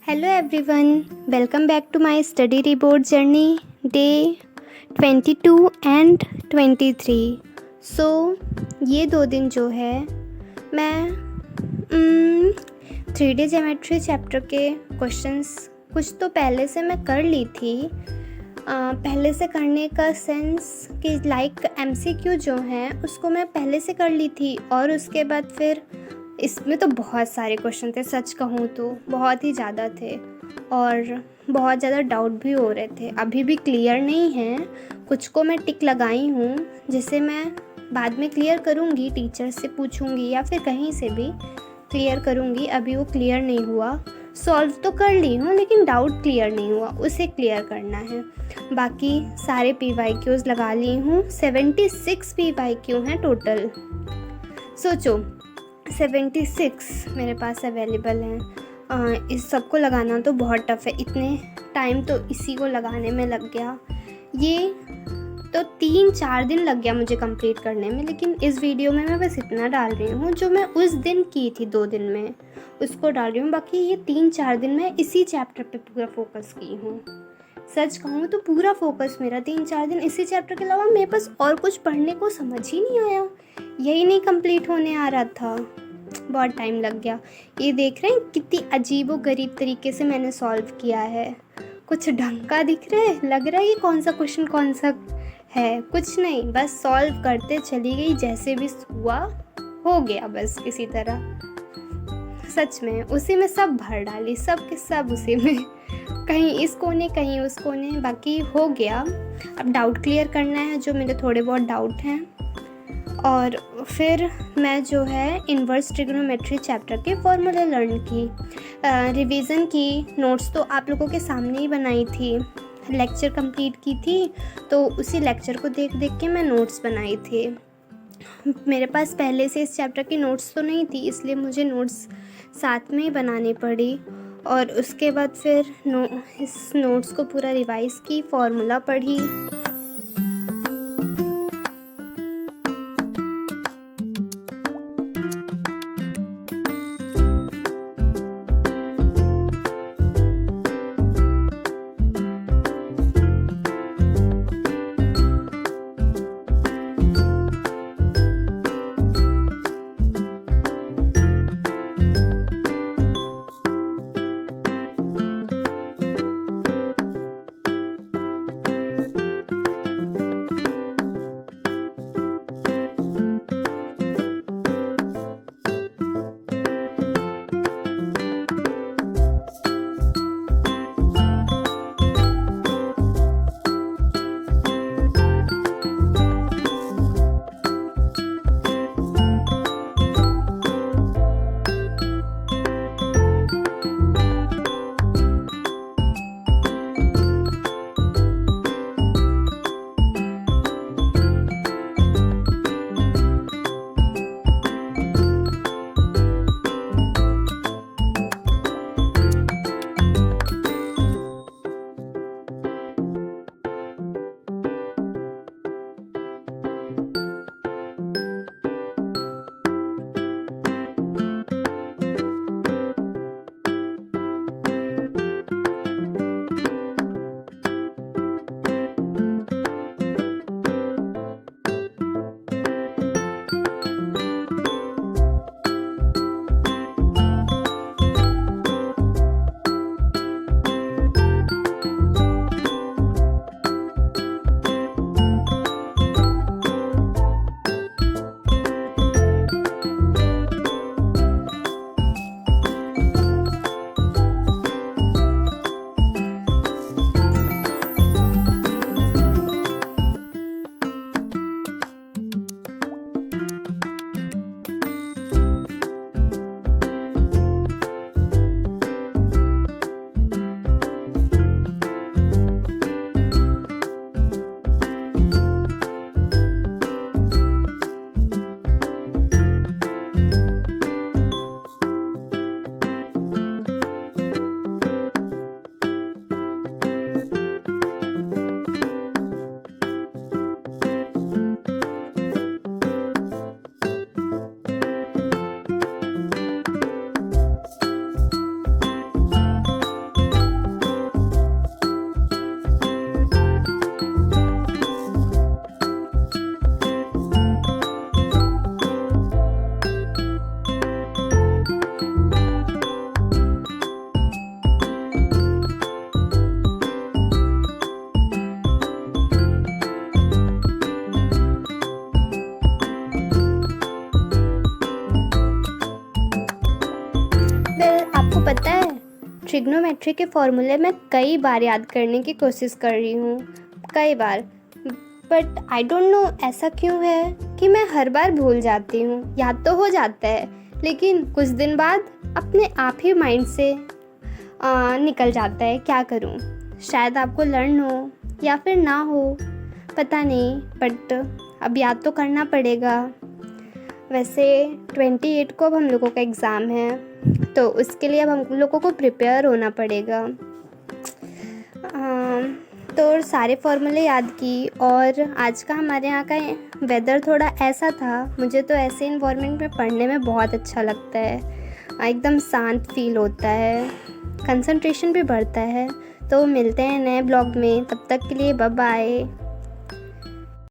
Hello everyone, welcome back to my study report journey day 22 and 23. So ये 2 दिन जो है मैं 3D ज्योमेट्री चैप्टर के क्वेश्चंस कुछ तो पहले से मैं कर ली थी। पहले से करने का सेंस कि लाइक MCQ जो है उसको मैं पहले से कर ली थी और उसके बाद फिर इसमें तो बहुत सारे क्वेश्चन थे, सच कहूँ तो बहुत ही ज़्यादा थे और बहुत ज़्यादा डाउट भी हो रहे थे। अभी भी क्लियर नहीं है, कुछ को मैं टिक लगाई हूँ जिसे मैं बाद में क्लियर करूँगी, टीचर से पूछूँगी या फिर कहीं से भी क्लियर करूँगी। अभी वो क्लियर नहीं हुआ, सॉल्व तो कर ली हूँ लेकिन डाउट क्लियर नहीं हुआ, उसे क्लियर करना है। बाकी सारे PYQs लगा ली हूँ, 76 PYQ हैं टोटल। सोचो 76 मेरे पास अवेलेबल हैं। इस सबको लगाना तो बहुत टफ़ है, इतने टाइम तो इसी को लगाने में लग गया। ये तो 3-4 दिन लग गया मुझे कंप्लीट करने में, लेकिन इस वीडियो में मैं बस इतना डाल रही हूँ जो मैं उस दिन की थी 2 दिन में, उसको डाल रही हूँ। बाकी ये 3-4 दिन मैं इसी चैप्टर पे पूरा फोकस की हूँ। सच कहूँ तो पूरा फोकस मेरा 3-4 दिन इसी चैप्टर के अलावा मेरे पास और कुछ पढ़ने को समझ ही नहीं आया, यही नहीं कंप्लीट होने आ रहा था, बहुत टाइम लग गया। ये देख रहे हैं कितनी अजीबो गरीब तरीके से मैंने सॉल्व किया है, कुछ ढंग का दिख रहा है, लग रहा है ये कौन सा क्वेश्चन कौन सा है, कुछ नहीं, बस सॉल्व करते चली गई, जैसे भी हुआ हो गया बस किसी तरह। सच में उसी में सब भर डाली, सब के सब उसी में, कहीं इस कोने कहीं उस कोने, बाकी हो गया। अब डाउट क्लियर करना है जो मेरे थोड़े बहुत डाउट हैं, और फिर मैं जो है इन्वर्स ट्रिग्नोमेट्री चैप्टर के फॉर्मूले लर्न की, रिवीजन की, नोट्स तो आप लोगों के सामने ही बनाई थी, लेक्चर कंप्लीट की थी तो उसी लेक्चर को देख देख के मैं नोट्स बनाई थी। मेरे पास पहले से इस चैप्टर की नोट्स तो नहीं थी, इसलिए मुझे नोट्स साथ में ही बनानी पड़ी, और उसके बाद फिर इस नोट्स को पूरा रिवाइज़ की, फॉर्मूला पढ़ी। पता है, ट्रिग्नोमेट्री के फॉर्मूले मैं कई बार याद करने की कोशिश कर रही हूँ, कई बार, बट आई डोंट नो ऐसा क्यों है कि मैं हर बार भूल जाती हूँ। याद तो हो जाता है लेकिन कुछ दिन बाद अपने आप ही माइंड से निकल जाता है। क्या करूँ, शायद आपको लर्न हो या फिर ना हो, पता नहीं, बट अब याद तो करना पड़ेगा। वैसे 28 को अब हम लोगों का एग्ज़ाम है, तो उसके लिए अब हम लोगों को प्रिपेयर होना पड़ेगा। तो सारे फॉर्मूले याद की, और आज का हमारे यहाँ का वेदर थोड़ा ऐसा था। मुझे तो ऐसे इन्वायरमेंट में पढ़ने में बहुत अच्छा लगता है, एकदम शांत फील होता है, कंसंट्रेशन भी बढ़ता है। तो मिलते हैं नए ब्लॉग में, तब तक के लिए बाय बाय।